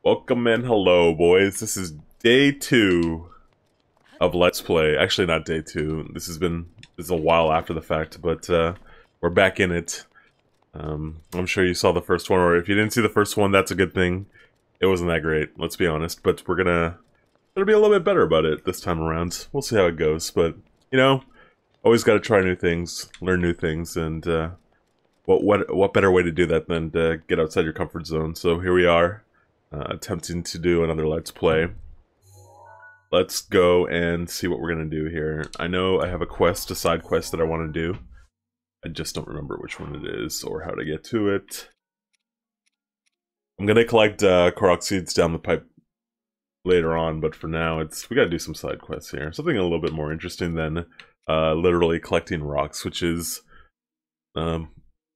Welcome and hello, boys. This is day 2 of Let's Play. Actually, not day 2. This is a while after the fact, but we're back in it. I'm sure you saw the first one, or if you didn't see the first one, that's a good thing. It wasn't that great, let's be honest, but we're gonna be a little bit better about it this time around. We'll see how it goes, but, you know, always gotta try new things, learn new things, and what better way to do that than to get outside your comfort zone. So here we are. Attempting to do another Let's Play. Let's go and see what we're gonna do here. I know I have a side quest that I want to do. I just don't remember which one it is or how to get to it. I'm gonna collect Korok seeds down the pipe later on, but for now, we gotta do some side quests here. Something a little bit more interesting than literally collecting rocks, which is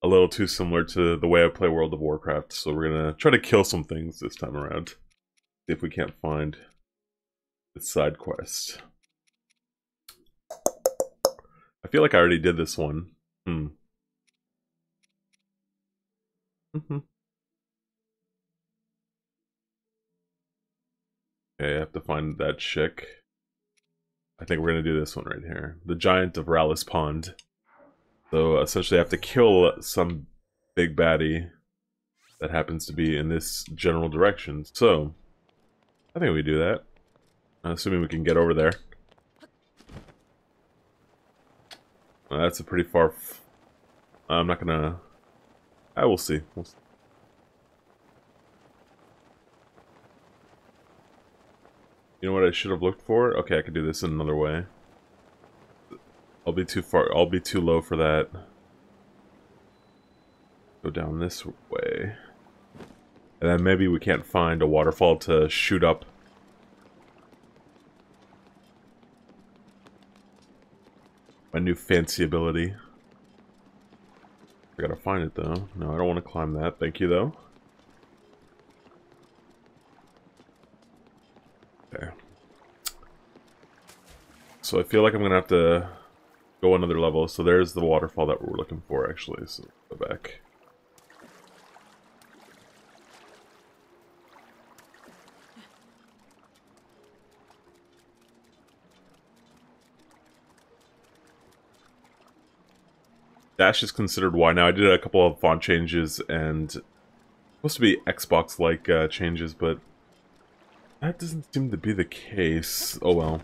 a little too similar to the way I play World of Warcraft, so we're gonna try to kill some things this time around. See if we can't find the side quest. I feel like I already did this one. Okay, I have to find that chick. I think we're gonna do this one right here. The Giant of Rallis Pond. So essentially I have to kill some big baddie that happens to be in this general direction. So, I think we do that. Assuming we can get over there. That's a pretty far... I'm not gonna... We'll see. You know what I should have looked for? Okay, I could do this in another way. I'll be too low for that. Go down this way. And then maybe we can't find a waterfall to shoot up. My new fancy ability. I gotta find it though. No, I don't want to climb that. Thank you though. Okay. So I feel like I'm gonna have to go another level. So there's the waterfall that we're looking for actually. So go back. Dash is considered Y now. I did a couple of font changes and supposed to be Xbox-like changes, but that doesn't seem to be the case. Oh well.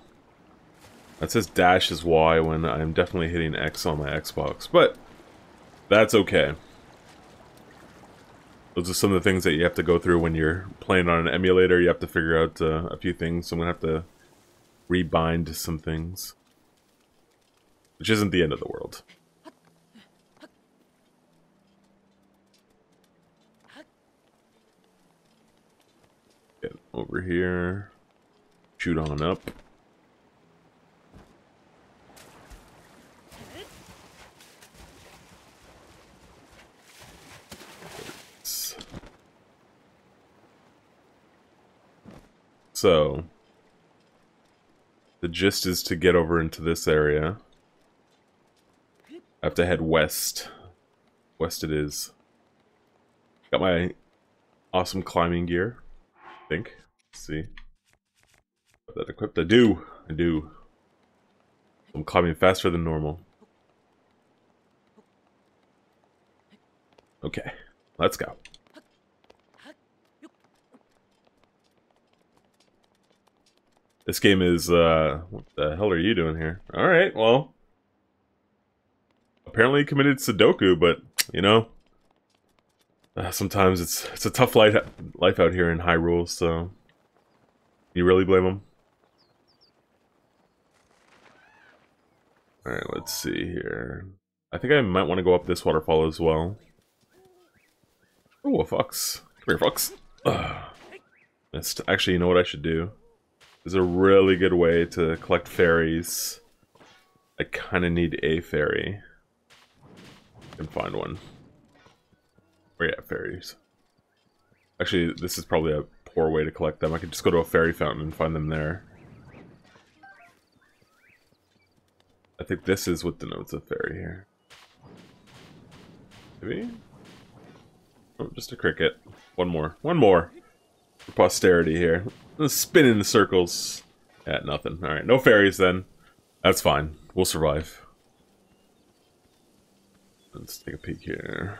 That says dash is Y when I'm definitely hitting X on my Xbox, but that's okay. Those are some of the things that you have to go through when you're playing on an emulator. You have to figure out a few things, so I'm gonna have to rebind some things. Which isn't the end of the world. Get over here. Shoot on up. So, the gist is to get over into this area. I have to head west. West it is. Got my awesome climbing gear, I think. Let's see. Got that equipped? I do. I'm climbing faster than normal. Okay, let's go. This game is, what the hell are you doing here? Alright, well. Apparently committed Sudoku, but, you know. Sometimes it's a tough life out here in Hyrule, so. You really blame him? Alright, let's see here. I think I might want to go up this waterfall as well. Oh, a fox. Come here, fox. Missed. Actually, you know what I should do? Is a really good way to collect fairies. I kind of need a fairy. I can find one. Where at fairies? Actually, this is probably a poor way to collect them. I could just go to a fairy fountain and find them there. I think this is what denotes a fairy here. Maybe? Oh, just a cricket. One more. One more! for posterity here. Let's spin in circles. Yeah, nothing. Alright, no fairies then. That's fine. We'll survive. Let's take a peek here.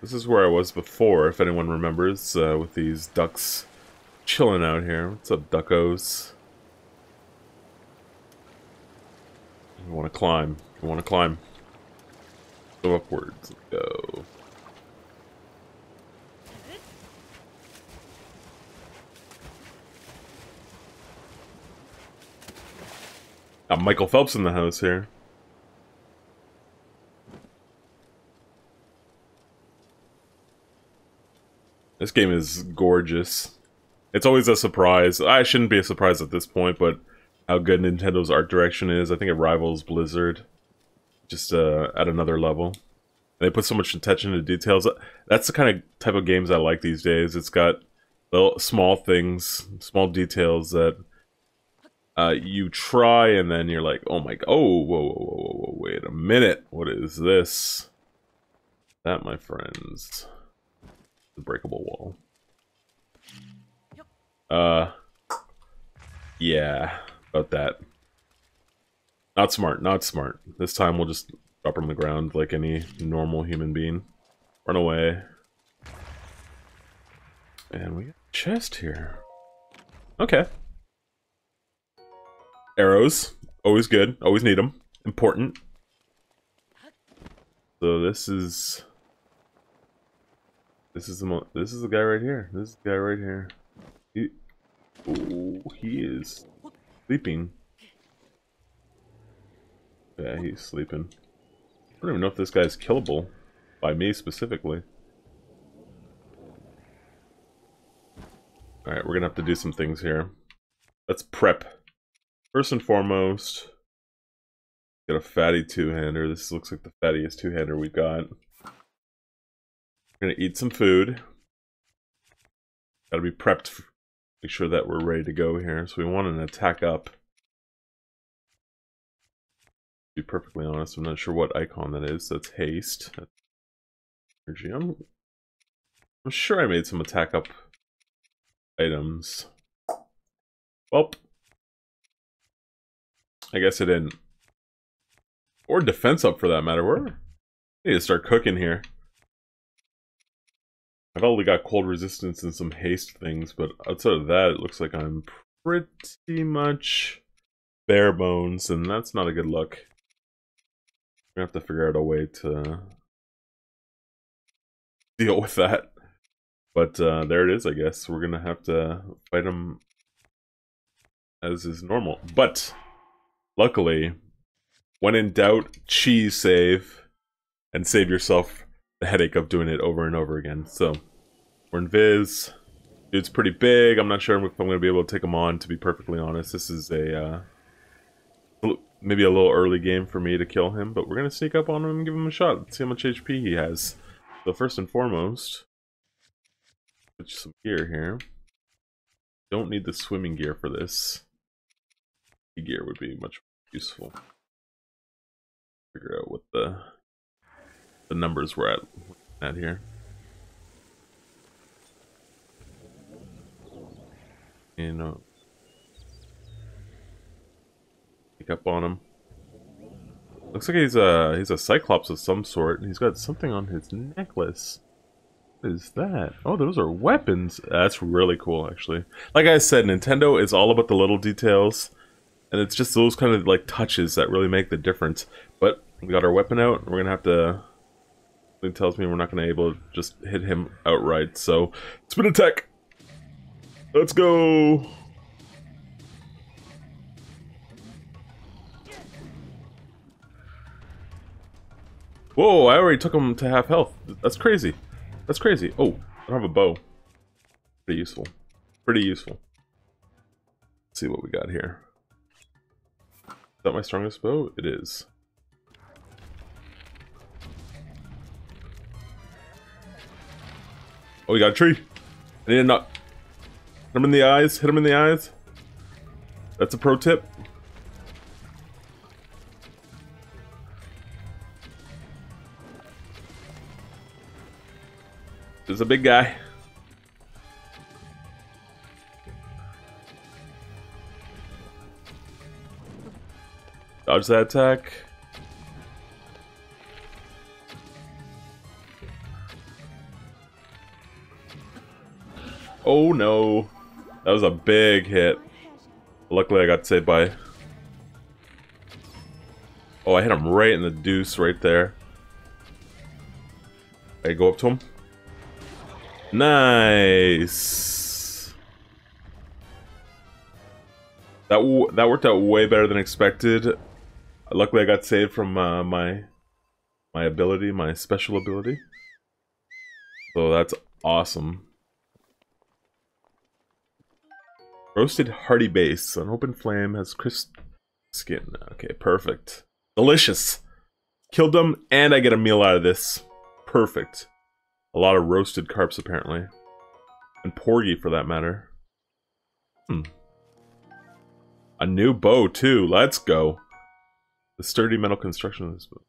This is where I was before, if anyone remembers, with these ducks chilling out here. What's up, duckos? You want to climb. You want to climb. Go upwards. Let's go. Got Michael Phelps in the house here. This game is gorgeous. It's always a surprise. I shouldn't be a surprise at this point, but how good Nintendo's art direction is. I think it rivals Blizzard. Just at another level. And they put so much attention to details. That's the kind of type of games I like these days. It's got little small things, small details that you try and then you're like, oh my god, oh, whoa, wait a minute. What is this? That, my friends, the breakable wall. Yeah, about that. Not smart, not smart. This time we'll just drop her on the ground like any normal human being. Run away. And we got a chest here. Okay. Arrows. Always good. Always need them. Important. So this is the guy right here. This is the guy right here. He is sleeping. Yeah, he's sleeping. I don't even know if this guy's killable by me specifically. Alright, we're gonna have to do some things here. Let's prep. First and foremost, got a fatty two-hander. This looks like the fattiest two-hander we've got. We're gonna eat some food. Gotta be prepped. Make sure that we're ready to go here. So we want an attack up. To be perfectly honest, I'm not sure what icon that is. That's haste. That's energy. I'm sure I made some attack up items. Well, I guess I didn't. Or defense up for that matter. We need to start cooking here. I've only got cold resistance and some haste things, but outside of that, it looks like I'm pretty much bare bones, and that's not a good look. We're gonna have to figure out a way to deal with that. But there it is, I guess. We're gonna have to fight him as is normal. But luckily, when in doubt, cheese save, and save yourself the headache of doing it over and over again. So we're in Viz. Dude's pretty big. I'm not sure if I'm going to be able to take him on, to be perfectly honest. This is a maybe a little early game for me to kill him, but we're going to sneak up on him and give him a shot. Let's see how much HP he has. So first and foremost, put some gear here. Don't need the swimming gear for this. The gear would be much more useful. Figure out what the numbers we're at here. You know, pick up on him. Looks like he's a cyclops of some sort, and he's got something on his necklace. What is that? Oh, those are weapons. That's really cool, actually. Like I said, Nintendo is all about the little details, and it's just those kind of like touches that really make the difference. But we got our weapon out, and we're gonna have to. It tells me we're not gonna be able to just hit him outright. So, spin attack. Let's go. Whoa! I already took him to half health. That's crazy. That's crazy. Oh, I don't have a bow. Pretty useful. Pretty useful. Let's see what we got here. Is that my strongest bow? It is. Oh, we got a tree. I need to knock. Hit him in the eyes. Hit him in the eyes. That's a pro tip. There's a big guy. Dodge that attack. Oh no. That was a big hit. Luckily I got saved by... Oh, I hit him right in the deuce right there. I go up to him. Nice. That worked out way better than expected. Luckily I got saved from my ability, my special ability. So that's awesome. Roasted hearty base. An open flame has crisp skin. Okay, perfect. Delicious. Killed them, and I get a meal out of this. Perfect. A lot of roasted carps, apparently. And porgy, for that matter. A new bow, too. Let's go. The sturdy metal construction of this bow.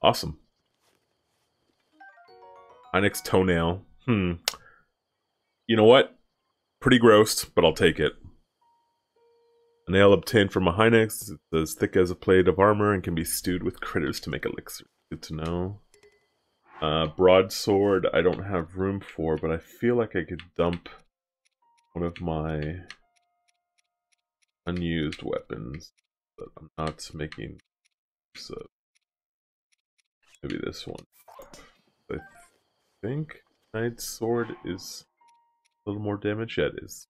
Awesome. Onyx toenail. You know what? Pretty gross, but I'll take it. A nail obtained from a Hynex. It's as thick as a plate of armor and can be stewed with critters to make elixir. Good to know. Broadsword I don't have room for, but I feel like I could dump one of my unused weapons that I'm not making use of. Maybe this one. I think Knight's Sword is a little more damage. Yeah, it is.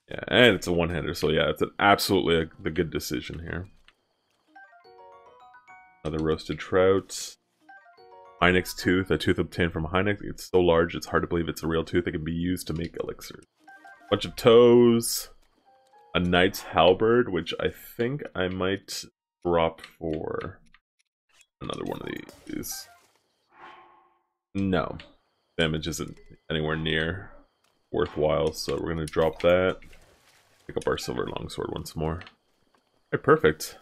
Yeah, and it's a one-hander, so yeah, it's absolutely the good decision here. Another roasted trout. Hynex tooth, a tooth obtained from Hynex. It's so large, it's hard to believe it's a real tooth. It can be used to make elixirs. Bunch of toes. A knight's halberd, which I think I might drop for another one of these. No. Damage isn't anywhere near worthwhile, so we're gonna drop that. Pick up our silver longsword once more. Alright, perfect.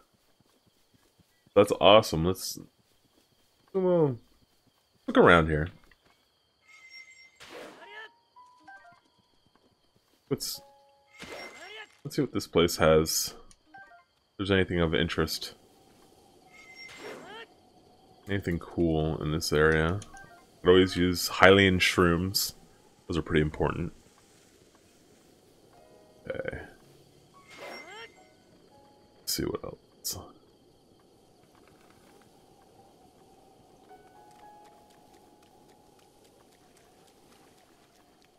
That's awesome. Let's look around here. Let's see what this place has. If there's anything of interest. Anything cool in this area. I could always use Hylian shrooms. Those are pretty important. Okay. Let's see what else.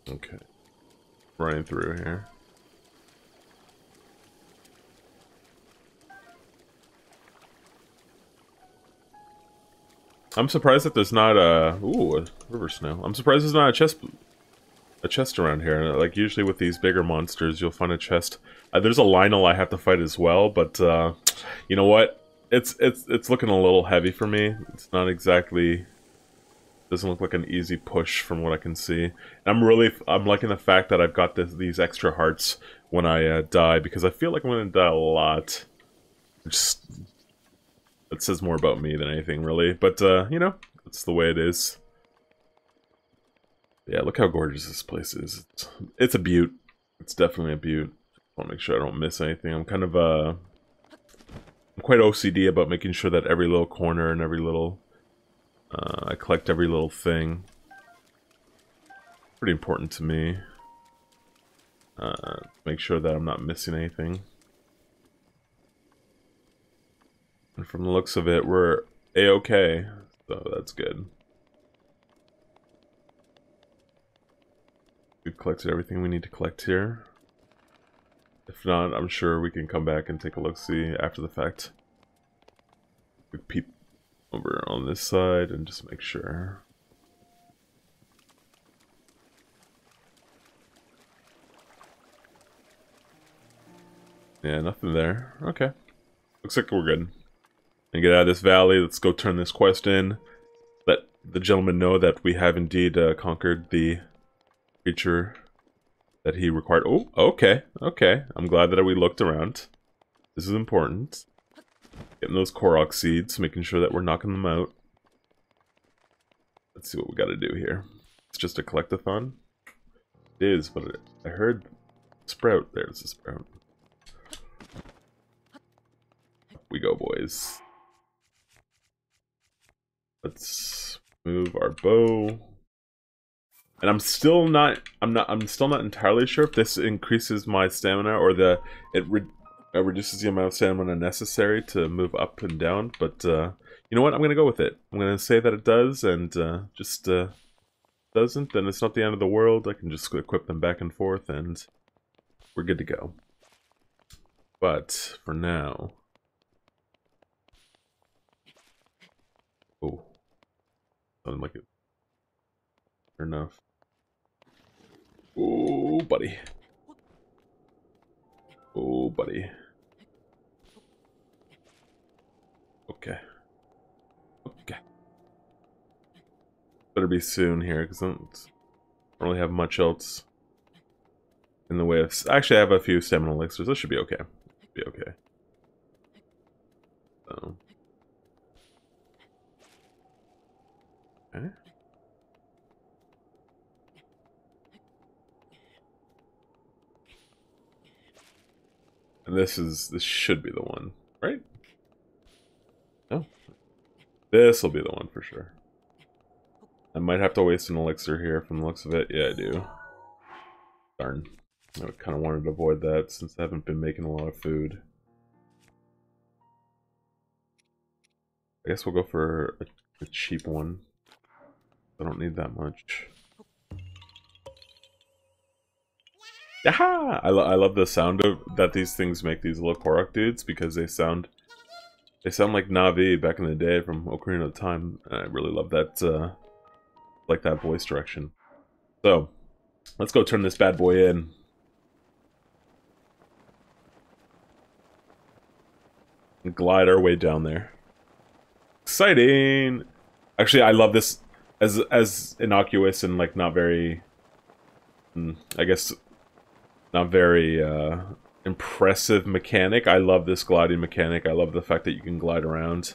Okay. Running through here. I'm surprised that there's not a... Ooh, a river snow. I'm surprised there's not a chest around here. Like, usually with these bigger monsters, you'll find a chest. There's a Lionel I have to fight as well, but, you know what? It's looking a little heavy for me. It's not exactly... Doesn't look like an easy push from what I can see. And I'm liking the fact that I've got these extra hearts when I die, because I feel like I'm going to die a lot. It says more about me than anything, really. But, you know, it's the way it is. Yeah, look how gorgeous this place is. It's a beaut. It's definitely a beaut. I want to make sure I don't miss anything. I'm kind of, I'm quite OCD about making sure that every little corner and every little... I collect every little thing. Pretty important to me. Make sure that I'm not missing anything. And from the looks of it, we're A-okay. So that's good. We've collected everything we need to collect here. If not, I'm sure we can come back and take a look-see after the fact. We peep over on this side and just make sure. Yeah, nothing there. Okay. Looks like we're good. And get out of this valley. Let's go turn this quest in. Let the gentleman know that we have indeed conquered the creature that he required. Oh, okay, okay. I'm glad that we looked around. This is important. Getting those Korok seeds, making sure that we're knocking them out. Let's see what we got to do here. It's just a collectathon. It is, but I heard sprout. There's a sprout. Up we go, boys. Let's move our bow. And I'm still not entirely sure if this increases my stamina or it reduces the amount of stamina necessary to move up and down. But you know what? I'm gonna go with it. I'm gonna say that it does, and just doesn't, then it's not the end of the world. I can just equip them back and forth, and we're good to go. But for now, oh, sounded like it. Fair enough. Oh, buddy. Oh, buddy. Okay. Okay. Better be soon here, because I don't really have much else in the way of... Actually, I have a few stamina elixirs. This should be okay. Be okay. So. Okay. And this should be the one, right? No. This will be the one for sure. I might have to waste an elixir here from the looks of it. Yeah, I do. Darn. I kind of wanted to avoid that since I haven't been making a lot of food. I guess we'll go for a cheap one. I don't need that much. Yaha! I love the sound of that these things make, these little Korok dudes, because they sound like Navi back in the day from Ocarina of Time. I really love that like that voice direction. So let's go turn this bad boy in. And glide our way down there. Exciting! Actually, I love this as innocuous and like not very, I guess, not very impressive mechanic. I love this gliding mechanic. I love the fact that you can glide around.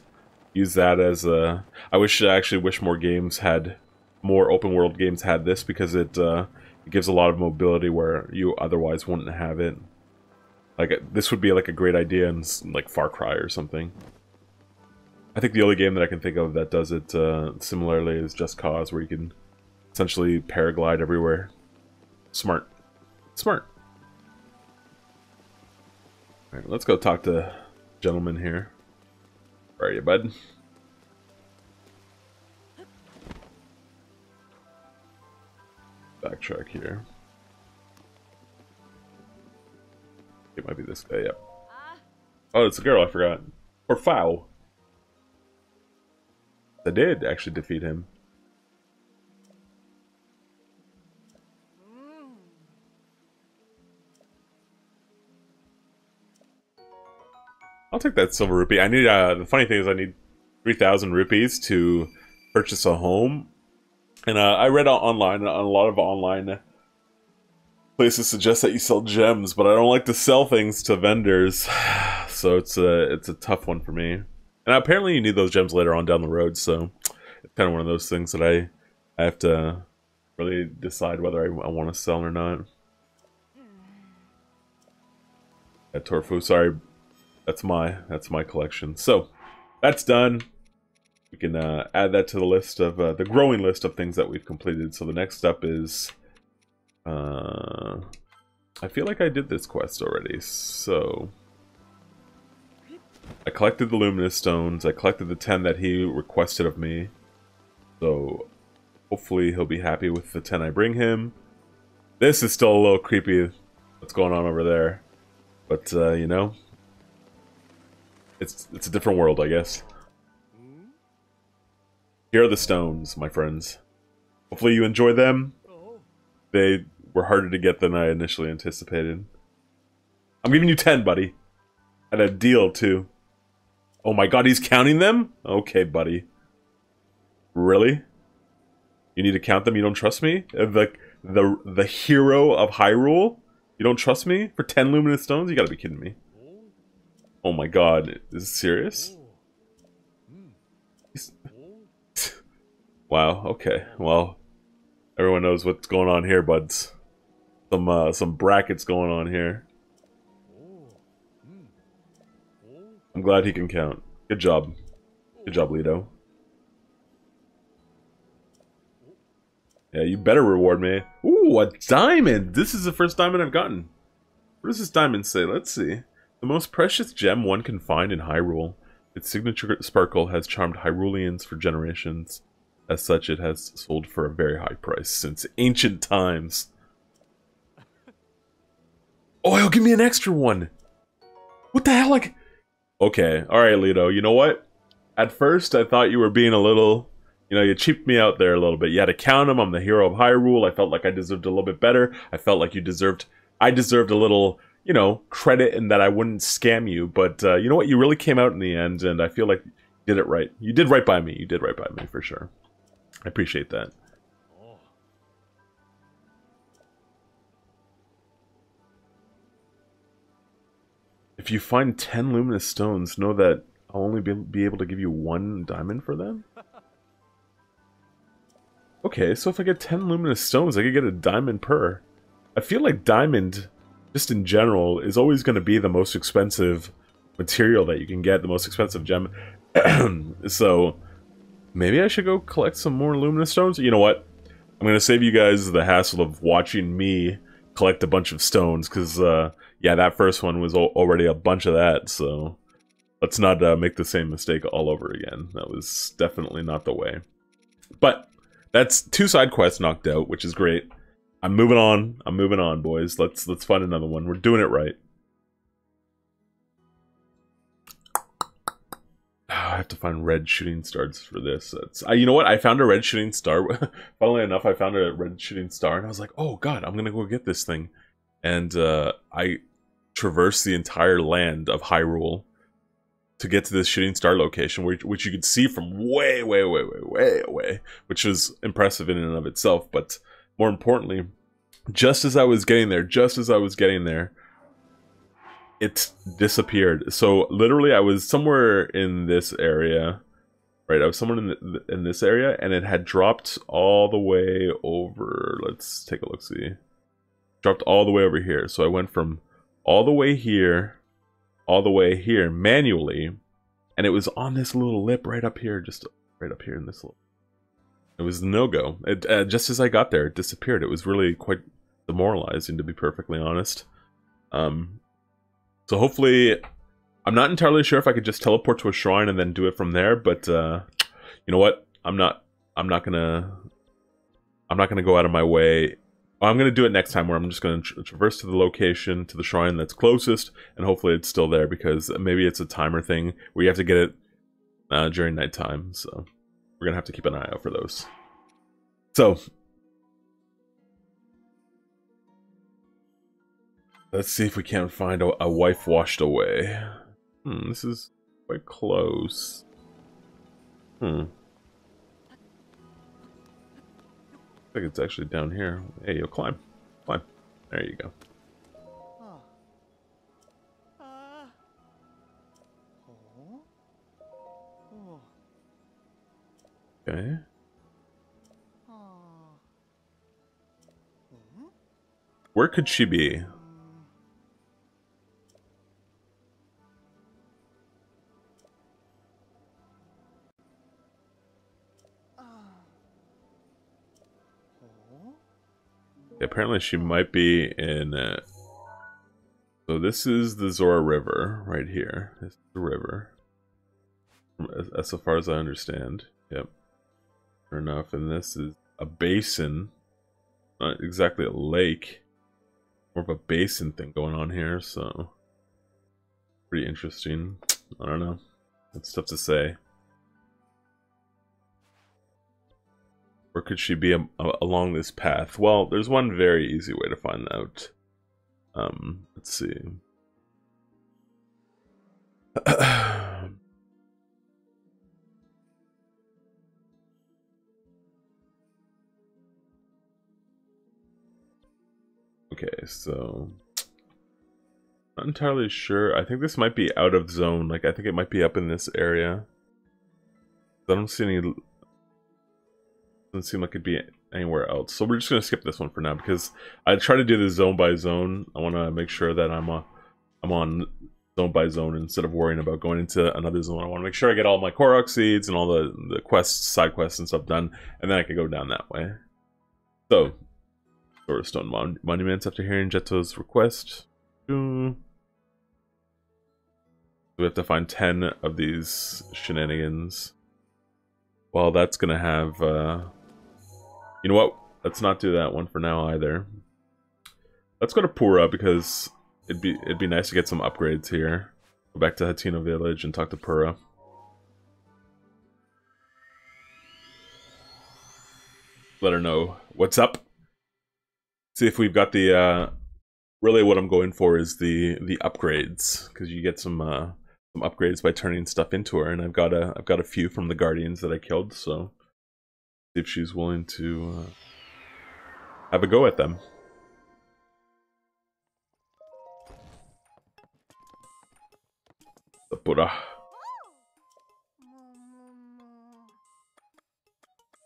Use that as a... I actually wish more games had... more open world games had this, because it gives a lot of mobility where you otherwise wouldn't have it. Like, this would be like a great idea in like Far Cry or something. I think the only game that I can think of that does it similarly is Just Cause, where you can essentially paraglide everywhere. Smart. Smart. Alright, let's go talk to gentleman here. Where are you, bud? Backtrack here. It might be this guy, yep. Oh, it's a girl, I forgot. Or Foul. I did actually defeat him. I'll take that silver rupee. I need, the funny thing is I need 3,000 rupees to purchase a home. And I read online, a lot of online places suggest that you sell gems, but I don't like to sell things to vendors. So it's a tough one for me. And apparently you need those gems later on down the road, so it's kind of one of those things that I have to really decide whether I want to sell or not. That Torfu, sorry. That's my collection. So that's done. We can add that to the list of the growing list of things that we've completed. So the next step is I feel like I did this quest already. So I collected the luminous stones. I collected the 10 that he requested of me. So hopefully he'll be happy with the 10 I bring him. This is still a little creepy, what's going on over there. But you know, it's a different world, I guess. Here are the stones, my friends. Hopefully you enjoy them. They were harder to get than I initially anticipated. I'm giving you 10, buddy. And a deal, too. Oh my god, he's counting them? Okay, buddy. Really? You need to count them? You don't trust me? The the hero of Hyrule. You don't trust me for 10 luminous stones? You gotta be kidding me. Oh my god, is this serious? Wow, okay. Well, everyone knows what's going on here, buds. Some brackets going on here. I'm glad he can count. Good job. Good job, Lido. Yeah, you better reward me. Ooh, a diamond! This is the first diamond I've gotten. What does this diamond say? Let's see. The most precious gem one can find in Hyrule. Its signature sparkle has charmed Hyruleans for generations. As such, it has sold for a very high price since ancient times. Oh, he'll give me an extra one! What the hell? Like, okay, alright, Lido. You know what? At first, I thought you were being a little... You know, you cheaped me out there a little bit. You had to count him. I'm the hero of Hyrule. I felt like I deserved a little bit better. I felt like I deserved a little, you know, credit and that I wouldn't scam you. But you know what? You really came out in the end, and I feel like you did it right. You did right by me. You did right by me, for sure. I appreciate that. If you find 10 luminous stones, know that I'll only be able to give you 1 diamond for them? Okay, so if I get 10 luminous stones, I could get a diamond per. I feel like diamond, just in general, is always going to be the most expensive material that you can get, the most expensive gem. So, maybe I should go collect some more luminous stones? You know what? I'm going to save you guys the hassle of watching me collect a bunch of stones, because, yeah, that first one was already a bunch of that, so... Let's not make the same mistake all over again. That was definitely not the way. But... That's 2 side quests knocked out, which is great. I'm moving on. I'm moving on, boys. Let's find another one. We're doing it right. I have to find red shooting stars for this. You know what? I found a red shooting star. Funnily enough, I found a red shooting star, and I was like, "Oh God, I'm gonna go get this thing." And I traversed the entire land of Hyrule to get to this shooting star location, which you could see from way away, which was impressive in and of itself. But more importantly, just as I was getting there, it disappeared. So literally, I was somewhere in this area, right? I was somewhere in this area, and it had dropped all the way over. Let's take a look. See, dropped all the way over here. So I went from all the way here manually, and it was on this little lip right up here, just right up here in this little... It was no-go. Just as I got there, it disappeared. It was really quite demoralizing, to be perfectly honest. So hopefully... I'm not entirely sure if I could just teleport to a shrine and then do it from there, but you know what? I'm not gonna go out of my way. I'm going to do it next time, where I'm just going to traverse to the location, to the shrine that's closest, and hopefully it's still there, because maybe it's a timer thing where you have to get it during nighttime, so we're going to have to keep an eye out for those. So, let's see if we can't find a wife washed away. This is quite close. I think it's actually down here. Hey, you'll climb. Climb. There you go. Okay. Where could she be? Apparently she might be in... So this is the Zora River right here. This is the river. As so far as I understand. Yep. Sure enough. And this is a basin. Not exactly a lake. More of a basin thing going on here, so... Pretty interesting. I don't know. It's tough to say. Where could she be along this path? Well, there's one very easy way to find out. Let's see. Okay, so not entirely sure. I think this might be out of zone. Like I think it might be up in this area. I don't see any. Doesn't seem like it'd be anywhere else. So we're just gonna skip this one for now because I try to do this zone by zone. I want to make sure that I'm on zone by zone instead of worrying about going into another zone. I want to make sure I get all my Korok seeds and all the quests, side quests and stuff done, and then I can go down that way. So, Stone Monuments after hearing Jeto's request. We have to find 10 of these shenanigans. Well, that's gonna have, you know what? Let's not do that one for now either. Let's go to Pura because it'd be nice to get some upgrades here. Go back to Hatino Village and talk to Pura. Let her know what's up. See if we've got the really what I'm going for is the upgrades, because you get some upgrades by turning stuff into her, and I've got a few from the Guardians that I killed, so see if she's willing to have a go at them. The Buddha.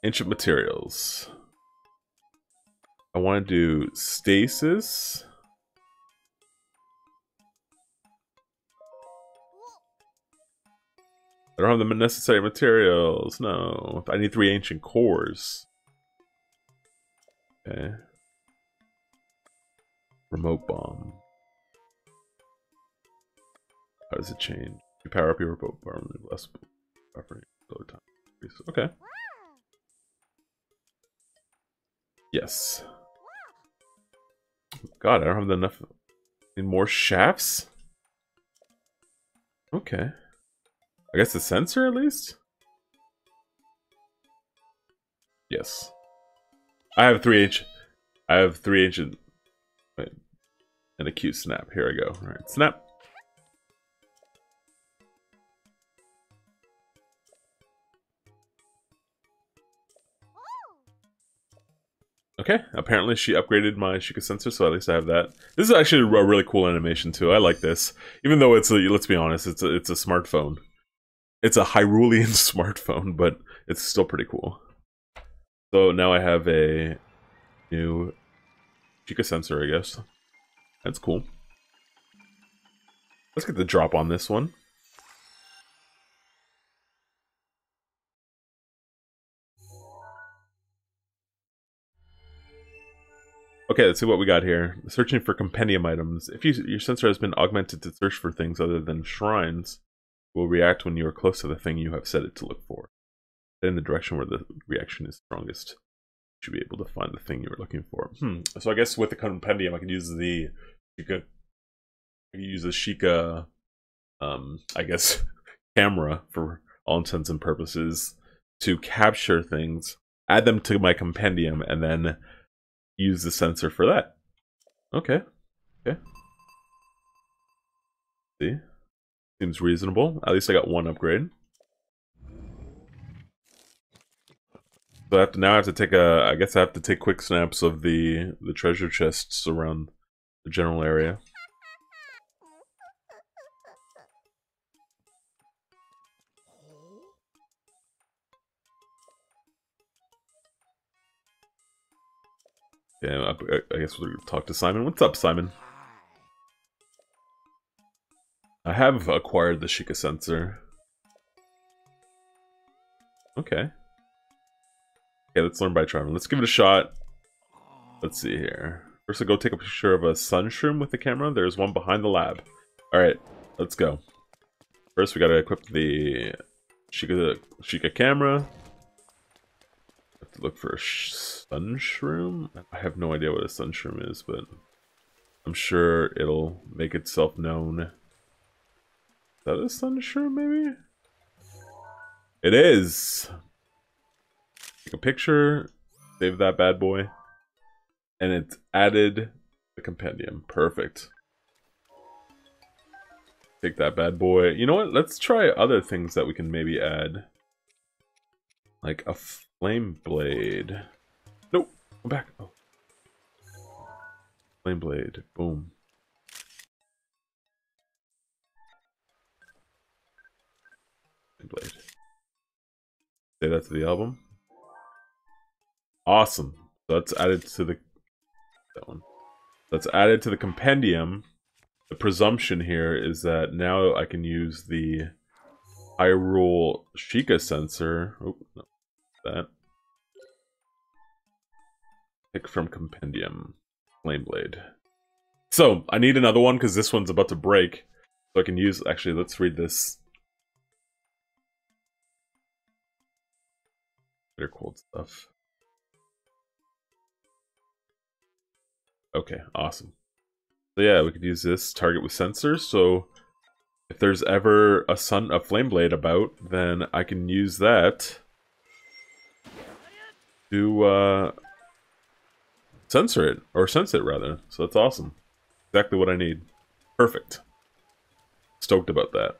Ancient materials. I want to do stasis. I don't have the necessary materials. No. I need 3 ancient cores. Okay. Remote bomb. How does it change? You power up your remote bomb. Less buffering. Low time. Okay. Yes. God, I don't have enough. Need more shafts? Okay. I guess the sensor at least? Yes. I have 3 ancient. Wait. And a cute snap. Here I go. Alright, snap. Okay, apparently she upgraded my Sheikah sensor, so at least I have that. This is actually a really cool animation too. I like this, even though it's let's be honest, it's a smartphone. It's a Hyrulean smartphone, but it's still pretty cool. So now I have a new Sheikah sensor, I guess. That's cool. Let's get the drop on this one. Okay, let's see what we got here. Searching for compendium items. If your sensor has been augmented to search for things other than shrines, it will react when you are close to the thing you have set it to look for. Then in the direction where the reaction is strongest, you should be able to find the thing you are looking for. So I guess with the compendium, I could use the Sheikah. I could use the Sheikah, I guess, camera for all intents and purposes to capture things, add them to my compendium, and then use the sensor for that. Okay. Okay. See? Seems reasonable. At least I got 1 upgrade. So I have to take I guess I have to take quick snaps of the treasure chests around the general area. Yeah, I guess we'll talk to Simon. What's up, Simon? I have acquired the Sheikah sensor. Okay. Okay, let's learn by trying. Let's give it a shot. Let's see here. First, I'll go take a picture of a sun shroom with the camera. There's one behind the lab. Alright, let's go. First, we gotta equip the Sheikah camera. Have to look for a sun shroom. I have no idea what a sun shroom is, but I'm sure it'll make itself known. Is that a sun shroom, maybe? It is! Take a picture, save that bad boy, and it's added the compendium. Perfect. Take that bad boy. You know what? Let's try other things that we can maybe add. Like a flame blade. Nope. Go back. Oh. Flame blade. Boom. Flame blade. Say that to the album. Awesome. So that's added to the that one. That's added to the compendium. The presumption here is that now I can use the Hyrule Sheikah sensor. Oh, no, that. Pick from compendium. Flame blade. So I need another one because this one's about to break. So I can use. Actually, let's read this. Bitter cold stuff. Okay, awesome. So yeah, we could use this target with sensors. So if there's ever a flame blade about, then I can use that to censor it, or sense it rather. So that's awesome. Exactly what I need. Perfect. Stoked about that.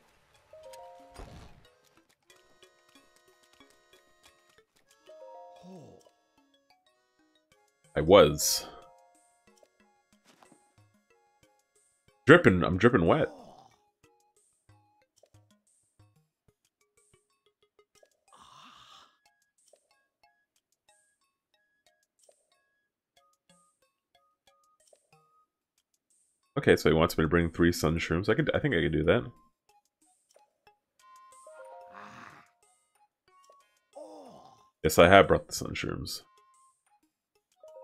I was. Dripping, I'm dripping wet. Okay, so he wants me to bring 3 sun shrooms. I think I could do that. Yes, I have brought the sun shrooms.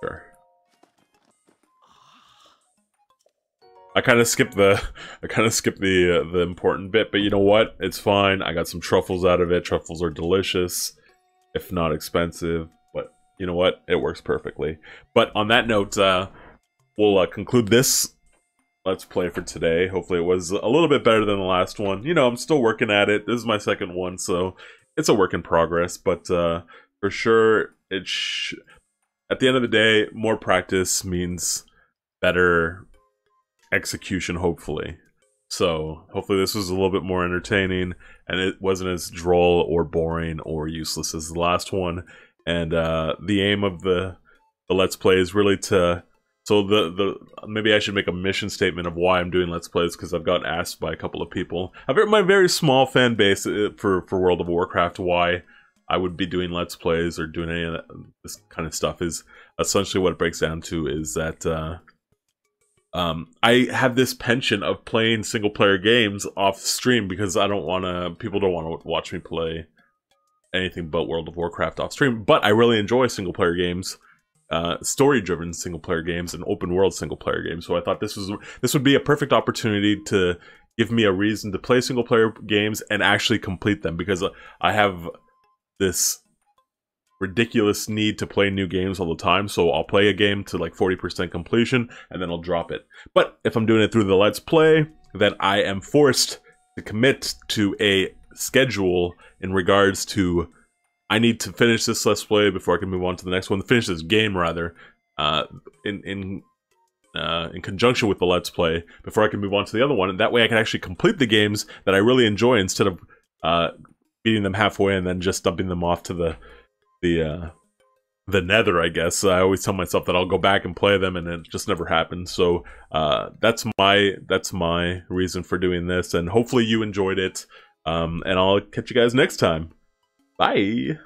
Sure. I kind of skipped the important bit, but you know what? It's fine. I got some truffles out of it. Truffles are delicious, if not expensive. But you know what? It works perfectly. But on that note, we'll conclude this Let's Play for today. Hopefully it was a little bit better than the last one. You know, I'm still working at it. This is my second one, so it's a work in progress. But for sure, at the end of the day, more practice means better execution, hopefully. So hopefully this was a little bit more entertaining and it wasn't as droll or boring or useless as the last one. And the aim of the Let's Play is really to... So maybe I should make a mission statement of why I'm doing Let's Plays, because I've gotten asked by a couple of people. My very small fan base for World of Warcraft, why I would be doing Let's Plays or doing any of this kind of stuff is essentially what it breaks down to is that I have this penchant of playing single player games off stream because I don't want to. People don't want to watch me play anything but World of Warcraft off stream. But I really enjoy single player games, story driven single player games, and open world single player games. So I thought this would be a perfect opportunity to give me a reason to play single player games and actually complete them, because I have this ridiculous need to play new games all the time. So I'll play a game to like 40% completion and then I'll drop it. But if I'm doing it through the Let's Play, then I am forced to commit to a schedule in regards to I need to finish this Let's Play before I can move on to the next one. Finish this game rather, in conjunction with the Let's Play before I can move on to the other one. And that way I can actually complete the games that I really enjoy instead of beating them halfway and then just dumping them off to the nether, I guess. I always tell myself that I'll go back and play them, and it just never happens. So that's my reason for doing this, and hopefully you enjoyed it. And I'll catch you guys next time. Bye.